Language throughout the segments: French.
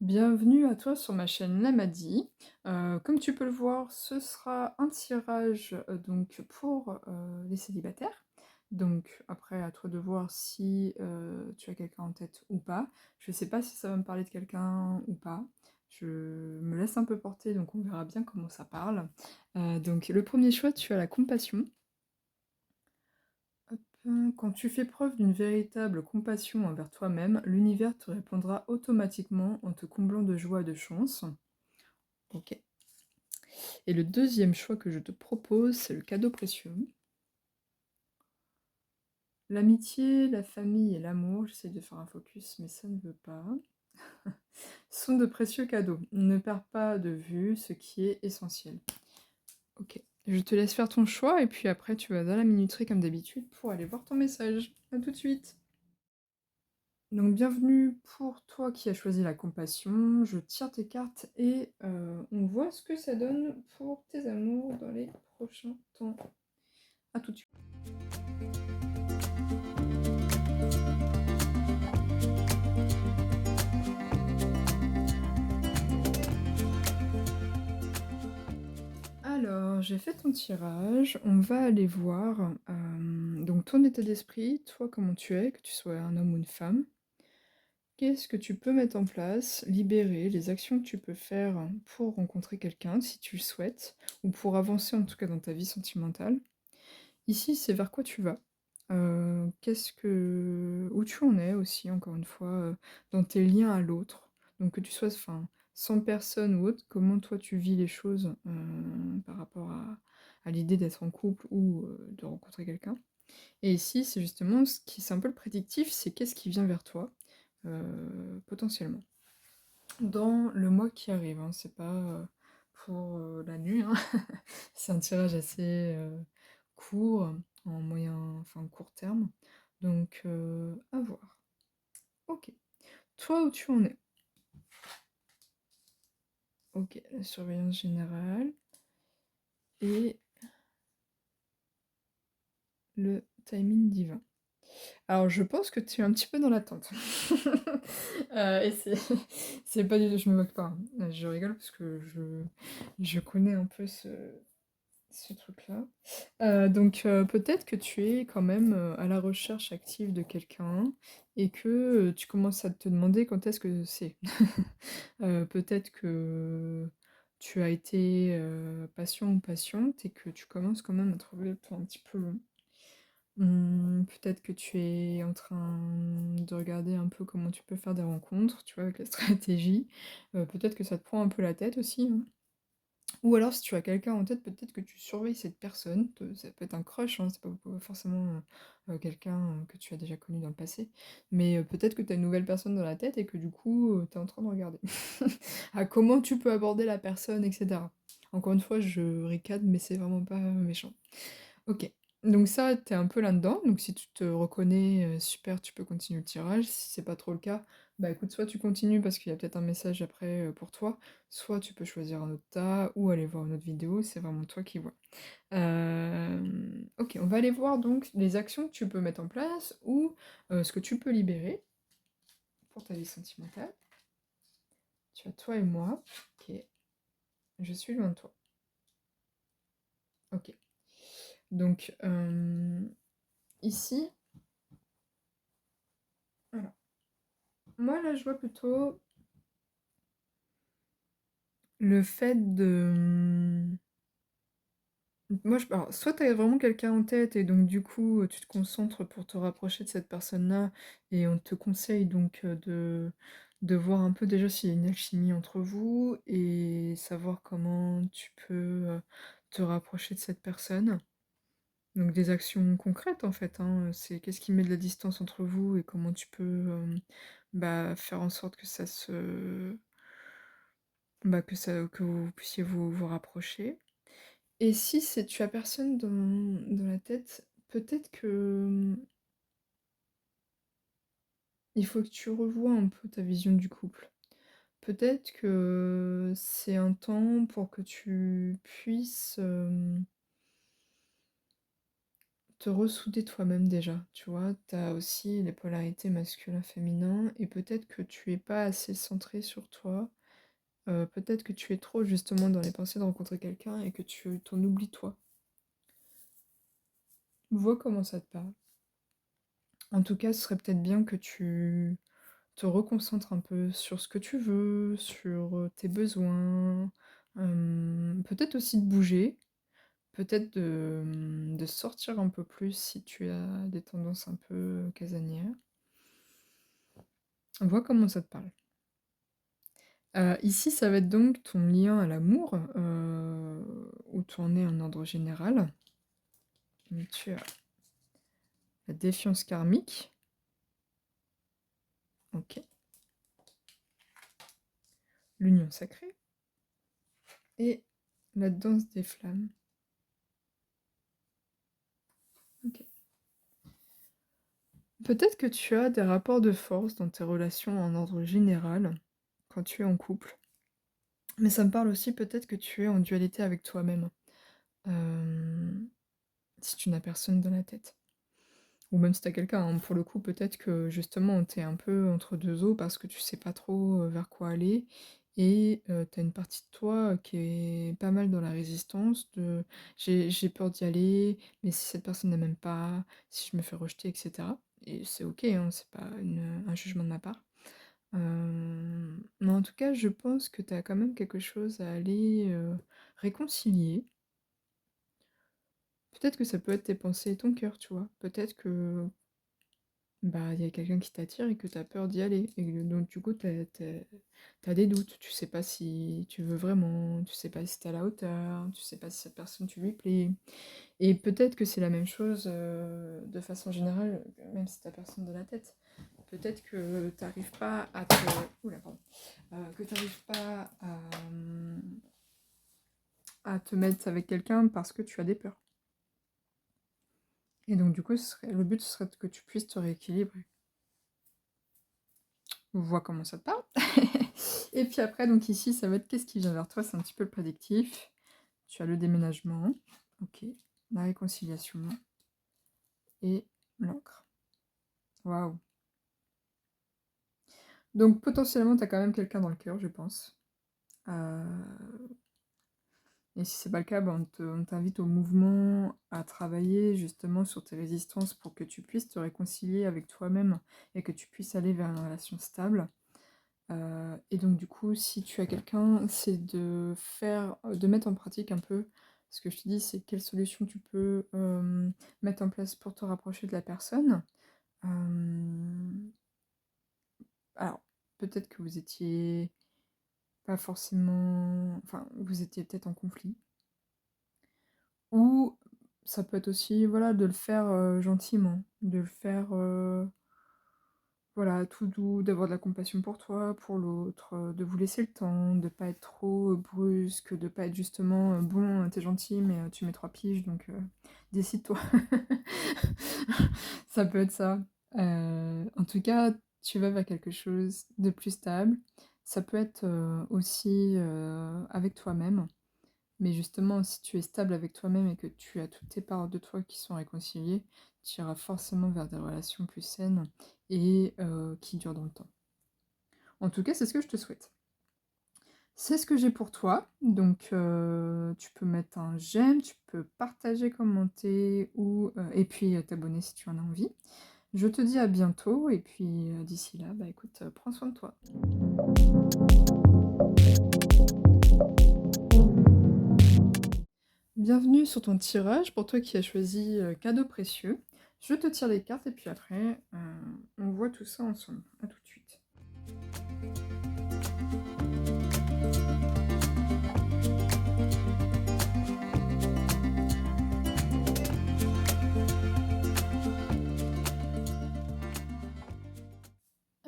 Bienvenue à toi sur ma chaîne Lamadi. Comme tu peux le voir, ce sera un tirage donc pour les célibataires. Donc après, à toi de voir si tu as quelqu'un en tête ou pas. Je sais pas si ça va me parler de quelqu'un ou pas. Je me laisse un peu porter, donc on verra bien comment ça parle. Donc le premier choix, tu as la compassion. Hop, quand tu fais preuve d'une véritable compassion envers toi-même, l'univers te répondra automatiquement en te comblant de joie et de chance. Ok. Et le deuxième choix que je te propose, c'est le cadeau précieux. L'amitié, la famille et l'amour, j'essaie de faire un focus, mais ça ne veut pas, sont de précieux cadeaux. Ne perds pas de vue ce qui est essentiel. Ok. Je te laisse faire ton choix et puis après tu vas dans la minuterie comme d'habitude pour aller voir ton message. A tout de suite. Donc bienvenue pour toi qui as choisi la compassion. Je tire tes cartes et on voit ce que ça donne pour tes amours dans les prochains temps. A tout de suite. Alors, j'ai fait ton tirage, on va aller voir donc ton état d'esprit, toi comment tu es, que tu sois un homme ou une femme. Qu'est-ce que tu peux mettre en place, libérer, les actions que tu peux faire pour rencontrer quelqu'un si tu le souhaites, ou pour avancer en tout cas dans ta vie sentimentale. Ici, c'est vers quoi tu vas. Où tu en es aussi, encore une fois, dans tes liens à l'autre. Donc que tu sois enfin, sans personne ou autre, comment toi tu vis les choses par rapport à l'idée d'être en couple ou de rencontrer quelqu'un. Et ici, c'est justement c'est un peu le prédictif, c'est qu'est-ce qui vient vers toi, potentiellement. Dans le mois qui arrive, hein, c'est pas pour la nuit, hein. C'est un tirage assez court, en moyen, enfin court terme. Donc à voir. Ok. Toi où tu en es? Ok, la surveillance générale. Et le timing divin. Alors je pense que tu es un petit peu dans l'attente. Et c'est pas du tout, je me moque pas, hein. Je rigole parce que je connais un peu ce truc-là. Donc peut-être que tu es quand même à la recherche active de quelqu'un et que tu commences à te demander quand est-ce que c'est. Peut-être que tu as été patient ou patiente et que tu commences quand même à trouver le temps un petit peu long. Peut-être que tu es en train de regarder un peu comment tu peux faire des rencontres, tu vois, avec la stratégie. Peut-être que ça te prend un peu la tête aussi, hein. Ou alors si tu as quelqu'un en tête, peut-être que tu surveilles cette personne, ça peut être un crush, hein, c'est pas forcément quelqu'un que tu as déjà connu dans le passé, mais peut-être que tu as une nouvelle personne dans la tête et que du coup tu es en train de regarder à comment tu peux aborder la personne, etc. Encore une fois, je ricane, mais c'est vraiment pas méchant. Ok, donc ça, t'es un peu là-dedans, donc si tu te reconnais, super, tu peux continuer le tirage. Si c'est pas trop le cas, bah écoute, soit tu continues parce qu'il y a peut-être un message après pour toi, soit tu peux choisir un autre tas ou aller voir une autre vidéo, c'est vraiment toi qui vois. Ok, on va aller voir donc les actions que tu peux mettre en place ou ce que tu peux libérer pour ta vie sentimentale. Tu as toi et moi, ok, je suis loin de toi. Ok, donc ici, voilà. Moi là je vois plutôt le fait de... Moi, alors, soit tu as vraiment quelqu'un en tête et donc du coup, tu te concentres pour te rapprocher de cette personne-là et on te conseille donc de voir un peu déjà s'il y a une alchimie entre vous et savoir comment tu peux te rapprocher de cette personne. Donc des actions concrètes en fait, hein, c'est qu'est-ce qui met de la distance entre vous et comment tu peux bah, faire en sorte que ça se... Bah, que vous puissiez vous rapprocher. Et si c'est tu as personne dans la tête, peut-être que il faut que tu revoies un peu ta vision du couple. Peut-être que c'est un temps pour que tu puisses te ressouder toi-même déjà, tu vois? Tu as aussi les polarités masculin-féminin et peut-être que tu es pas assez centré sur toi, peut-être que tu es trop justement dans les pensées de rencontrer quelqu'un et que tu t'en oublies toi. Vois comment ça te parle. En tout cas, ce serait peut-être bien que tu te reconcentres un peu sur ce que tu veux, sur, tes besoins, peut-être aussi de bouger, peut-être de sortir un peu plus si tu as des tendances un peu, casanières. Vois comment ça te parle. Ici, ça va être donc ton lien à l'amour, où tu en es en ordre général. Donc tu as la défiance karmique, OK, l'union sacrée et la danse des flammes. OK. Peut-être que tu as des rapports de force dans tes relations en ordre général, quand tu es en couple. Mais ça me parle aussi peut-être que tu es en dualité avec toi-même, hem, si tu n'as personne dans la tête. Ou même si tu as quelqu'un, hein, pour le coup, peut-être que justement tu es un peu entre 2 eaux parce que tu sais pas trop, vers quoi aller et tu as une partie de toi, qui est pas mal dans la résistance de: «J'ai peur d'y aller, mais si cette personne ne m'aime pas, si je me fais rejeter?» et cetera et c'est OK, hein, c'est pas un jugement de ma part. Mais en tout cas, je pense que tu as quand même quelque chose à aller, réconcilier. Peut-être que ça peut être tes pensées et ton cœur, tu vois? Peut-être que, bah, il y a quelqu'un qui t'attire et que tu as peur d'y aller et que donc du coup, tu as des doutes. Tu sais pas si tu veux vraiment, tu sais pas si tu es à la hauteur, tu sais pas si cette personne, tu lui plais et peut-être que c'est la même chose, de façon générale, même si tu as personne dans la tête. Peut-être que tu arrives pas à te ouh là, pardon, que tu arrives pas à te mettre avec quelqu'un parce que tu as des peurs et donc du coup, le but, ce serait que tu puisses te rééquilibrer. Vois comment ça te parle. Et puis après, donc ici, ça va être qu'est-ce qui vient vers toi? C'est un petit peu le prédictif. Tu as le déménagement, OK, la réconciliation et l'encre. Waouh! Donc potentiellement, tu as quand même quelqu'un dans le cœur, je pense. Et si c'est pas le cas, bah, on t'invite au mouvement, à travailler justement sur tes résistances pour que tu puisses te réconcilier avec toi-même et que tu puisses aller vers une relation stable. Et donc du coup, si tu as quelqu'un, c'est de mettre en pratique un peu ce que je te dis, c'est quelles solutions tu peux, mettre en place pour te rapprocher de la personne. Hem, alors, peut-être que vous étiez pas forcément enfin, vous étiez peut-être en conflit ou ça peut être aussi, voilà, de le faire, gentiment, de le faire, voilà, tout doux, d'avoir de la compassion pour toi, pour l'autre, de vous laisser le temps, de pas être trop, brusque, de pas être justement, «Bon, tu gentil, mais tu mets 3 piges donc décide-toi». Ça peut être ça. En tout cas, tu vas vers quelque chose de plus stable. Ça peut être, aussi, avec toi-même, mais justement, si tu es stable avec toi-même et que tu as toutes tes parts de toi qui sont réconciliées, tu iras forcément vers des relations plus saines et qui durent dans le temps. En tout cas, c'est ce que je te souhaite. C'est ce que j'ai pour toi, donc tu peux mettre un j'aime, tu peux partager, commenter ou et puis, t'abonner si tu en as envie. Je te dis à bientôt et puis, d'ici là, bah, écoute, prends soin de toi. Bienvenue sur ton tirage pour toi qui as choisi, cadeau précieux. Je te tire les cartes et puis après, on voit tout ça ensemble. À tout de suite.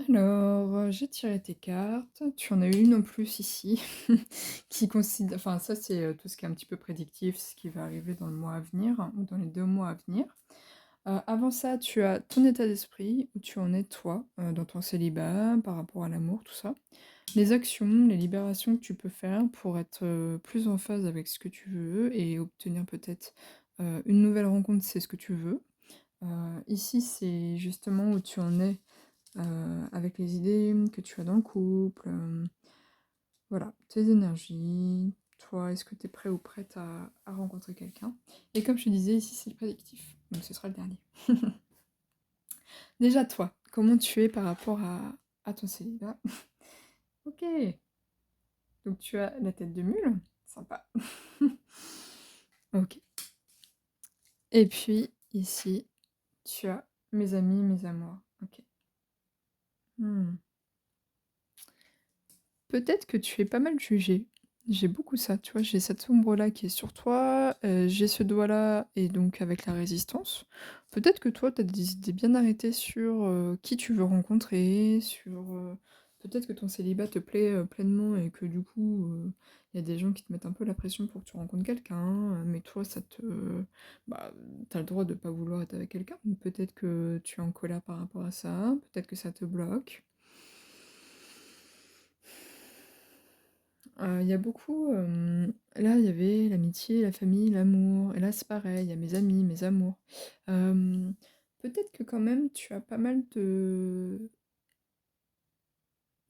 Alors, j'ai tiré tes cartes. Tu en as une en plus ici qui considère enfin ça c'est, tout ce qui est un petit peu prédictif, ce qui va arriver dans le mois à venir ou dans les 2 mois à venir. Avant ça, tu as ton état d'esprit, où tu en es toi, dans ton célibat, par rapport à l'amour, tout ça. Les actions, les libérations que tu peux faire pour être, plus en phase avec ce que tu veux et obtenir peut-être, Une nouvelle rencontre, c'est ce que tu veux. Ici, c'est justement où tu en es, avec les idées que tu as dans le couple, voilà, tes énergies, toi, est-ce que tu es prêt ou prête à rencontrer quelqu'un? Et comme je te disais, ici, c'est le prédictif, donc ce sera le dernier. Déjà, toi, comment tu es par rapport à ton célibat? Ok, donc tu as la tête de mule, sympa. Ok. Et puis, ici, tu as mes amis, mes amours. Ok. Hmm. Peut-être que tu es pas mal jugé. J'ai beaucoup ça, tu vois, j'ai cette ombre-là qui est sur toi, j'ai ce doigt-là et donc avec la résistance. Peut-être que toi, tu as des idées bien arrêtées sur, qui tu veux rencontrer, sur, peut-être que ton célibat te plaît, pleinement et que du coup, il y a des gens qui te mettent un peu la pression pour que tu rencontres quelqu'un, mais toi ça te bah, tu le droit de pas vouloir être avec quelqu'un, ou peut-être que tu es en colère par rapport à ça, peut-être que ça te bloque. Il y a beaucoup, là, il y avait l'amitié, la famille, l'amour et là, c'est pareil, il y a mes amis, mes amours. Hem, Peut-être que quand même tu as pas mal de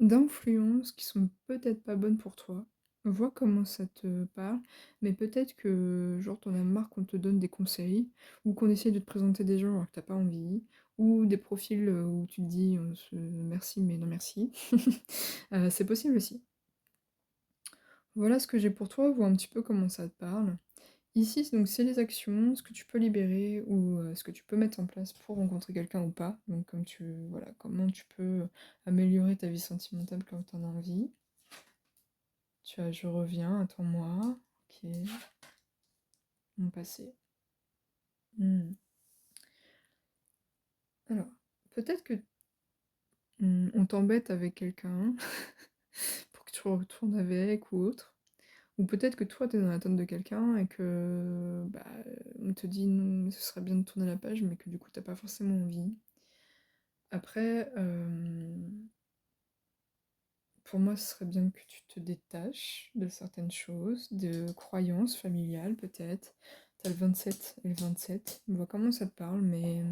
d'influences qui sont peut-être pas bonnes pour toi. Vois comment ça te parle, mais peut-être que, genre, tu en as marre qu'on te donne des conseils ou qu'on essaye de te présenter des gens alors que tu pas envie ou des profils, où tu te dis: «Se merci mais non merci». C'est possible aussi. Voilà ce que j'ai pour toi, vois un petit peu comment ça te parle. Ici, donc c'est les actions, ce que tu peux libérer ou ce que tu peux mettre en place pour rencontrer quelqu'un ou pas. Donc comme tu voilà, comment tu peux améliorer ta vie sentimentale quand tu en as envie. Tu as je reviens, attends-moi. Ok, mon passé. Hmm. Alors, peut-être que on t'embête avec quelqu'un pour que tu retournes avec ou autre. Ou peut-être que toi, t'es dans l'attente de quelqu'un et que bah, on te dit non, ce serait bien de tourner la page, mais que du coup, t'as pas forcément envie. Après, pour moi, ce serait bien que tu te détaches de certaines choses, de croyances familiales peut-être. T'as le 27 et le 27. On voit comment ça te parle, mais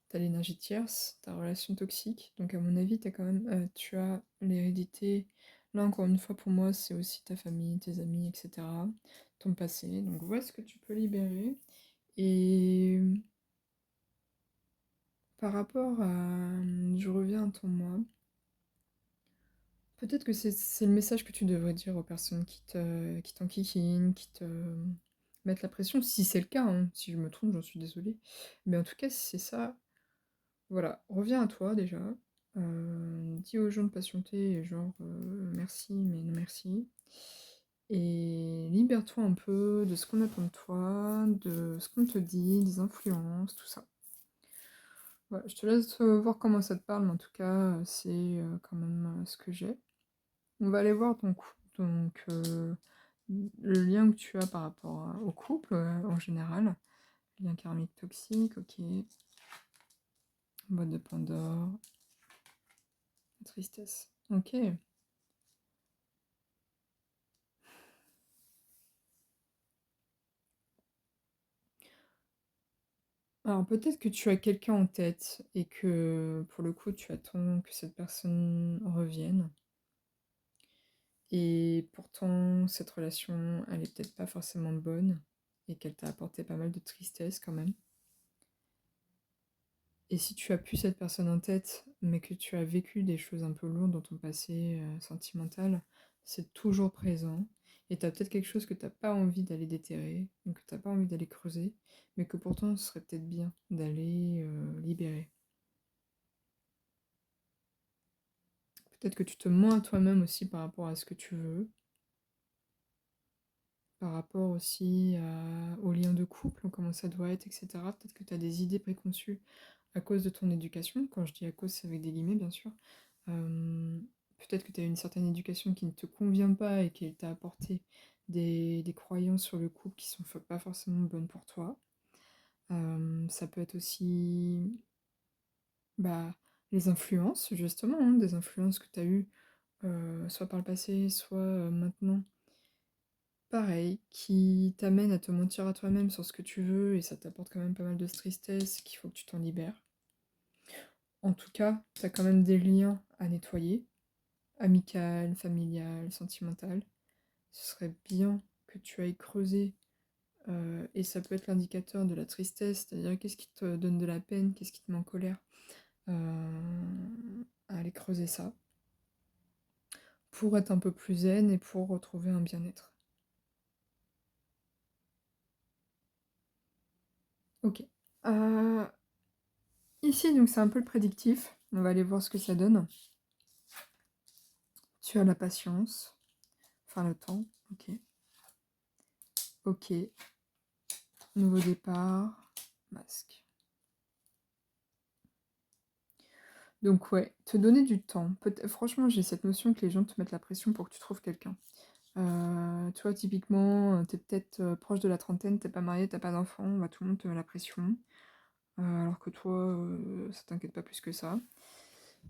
t'as l'énergie tierce, ta relation toxique. Donc à mon avis, t'as quand même, tu as l'hérédité. Là encore une fois, pour moi, c'est aussi ta famille, tes amis, etc. Ton passé. Donc vois ce que tu peux libérer. Et par rapport à, je reviens à ton moi. Peut-être que c'est le message que tu devrais dire aux personnes qui t'enquiquinent, qui te mettent la pression, si c'est le cas, hein. Si je me trompe, j'en suis désolée. Mais en tout cas, si c'est ça, voilà, reviens à toi déjà. Dis aux gens de patienter, et genre merci, mais non merci. Et libère-toi un peu de ce qu'on attend de toi, de ce qu'on te dit, des influences, tout ça. Voilà, je te laisse voir comment ça te parle, mais en tout cas, c'est quand même ce que j'ai. On va aller voir donc le lien que tu as par rapport au couple en général. Lien karmique toxique, ok. Boîte de Pandore, tristesse. Ok. Alors peut-être que tu as quelqu'un en tête et que pour le coup tu attends que cette personne revienne. Et pourtant cette relation elle est peut-être pas forcément bonne et qu'elle t'a apporté pas mal de tristesse quand même. Et si tu as plus cette personne en tête, mais que tu as vécu des choses un peu lourdes dans ton passé sentimental, c'est toujours présent. Et tu as peut-être quelque chose que tu pas envie d'aller déterrer, ou que tu pas envie d'aller creuser, mais que pourtant ce serait peut-être bien d'aller libérer. Peut-être que tu te mens à toi-même aussi par rapport à ce que tu veux, par rapport aussi au lien de couple, comment ça doit être, etc. Peut-être que tu as des idées préconçues à cause de ton éducation. Quand je dis à cause, c'est avec des guillemets, bien sûr. Euh, Peut-être que tu as une certaine éducation qui ne te convient pas et qu'elle t'a apporté des croyances sur le couple qui sont pas forcément bonnes pour toi. Ça peut être aussi bah, les influences, justement, hein, des influences que tu as eues, soit par le passé, soit maintenant, pareil, qui t'amène à te mentir à toi-même sur ce que tu veux et ça t'apporte quand même pas mal de tristesse, qu'il faut que tu t'en libères. En tout cas, t'as quand même des liens à nettoyer, amical, familial, sentimental. Ce serait bien que tu ailles creuser, et ça peut être l'indicateur de la tristesse, c'est-à-dire qu'est-ce qui te donne de la peine, qu'est-ce qui te met en colère, aller creuser ça, pour être un peu plus zen et pour retrouver un bien-être. Ok. Euh, Ici, donc c'est un peu le prédictif. On va aller voir ce que ça donne. Tu as la patience. Enfin, le temps. Ok. Ok. Nouveau départ. Masque. Donc ouais, te donner du temps. Franchement, j'ai cette notion que les gens te mettent la pression pour que tu trouves quelqu'un. Tu vois, typiquement, t'es peut-être proche de la trentaine, t'es pas marié, t'as pas d'enfant, bah, tout le monde te met la pression. Alors que toi, ça t'inquiète pas plus que ça.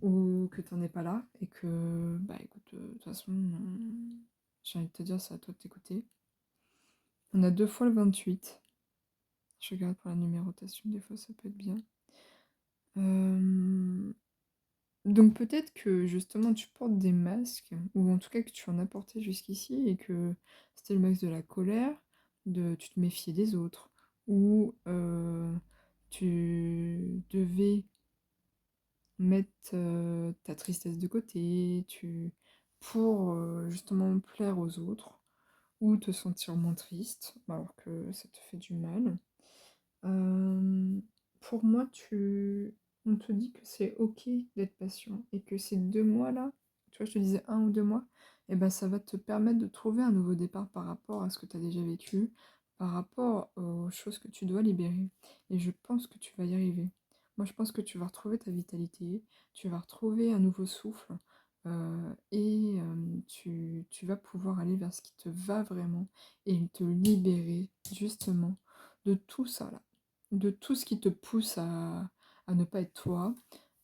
Ou que t'en es pas là. Et que, bah écoute, de toute façon, j'ai envie de te dire, c'est à toi de t'écouter. On a 2 fois le 28. Je regarde pour la numérotation, des fois ça peut être bien. Donc peut-être que justement tu portes des masques, ou en tout cas que tu en as porté jusqu'ici, et que c'était le masque de la colère, de tu te méfiais des autres, ou tu devais mettre ta tristesse de côté, pour justement plaire aux autres, ou te sentir moins triste, alors que ça te fait du mal. Euh, pour moi, on te dit que c'est ok d'être patient et que ces 2 mois-là, tu vois, je te disais 1 ou 2 mois, et ben ça va te permettre de trouver un nouveau départ par rapport à ce que tu as déjà vécu, par rapport aux choses que tu dois libérer. Et je pense que tu vas y arriver. Moi, je pense que tu vas retrouver ta vitalité, tu vas retrouver un nouveau souffle, et tu vas pouvoir aller vers ce qui te va vraiment et te libérer justement de tout ça là, de tout ce qui te pousse à ne pas être toi,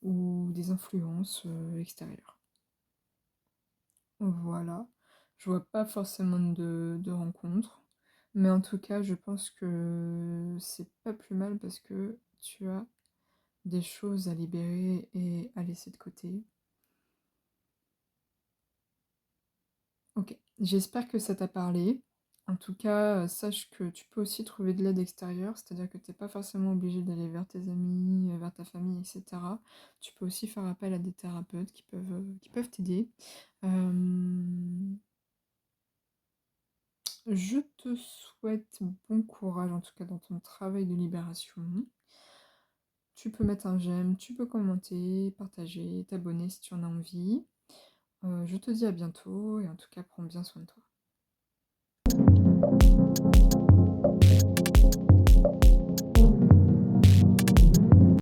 ou des influences extérieures. Voilà. Je vois pas forcément de rencontres, mais en tout cas, je pense que c'est pas plus mal parce que tu as des choses à libérer et à laisser de côté. Ok, j'espère que ça t'a parlé. En tout cas, sache que tu peux aussi trouver de l'aide extérieure, c'est-à-dire que tu n'es pas forcément obligé d'aller vers tes amis, vers ta famille, etc. Tu peux aussi faire appel à des thérapeutes qui peuvent t'aider. Euh, je te souhaite bon courage, en tout cas dans ton travail de libération. Tu peux mettre un j'aime, tu peux commenter, partager, t'abonner si tu en as envie. Je te dis à bientôt et en tout cas, prends bien soin de toi.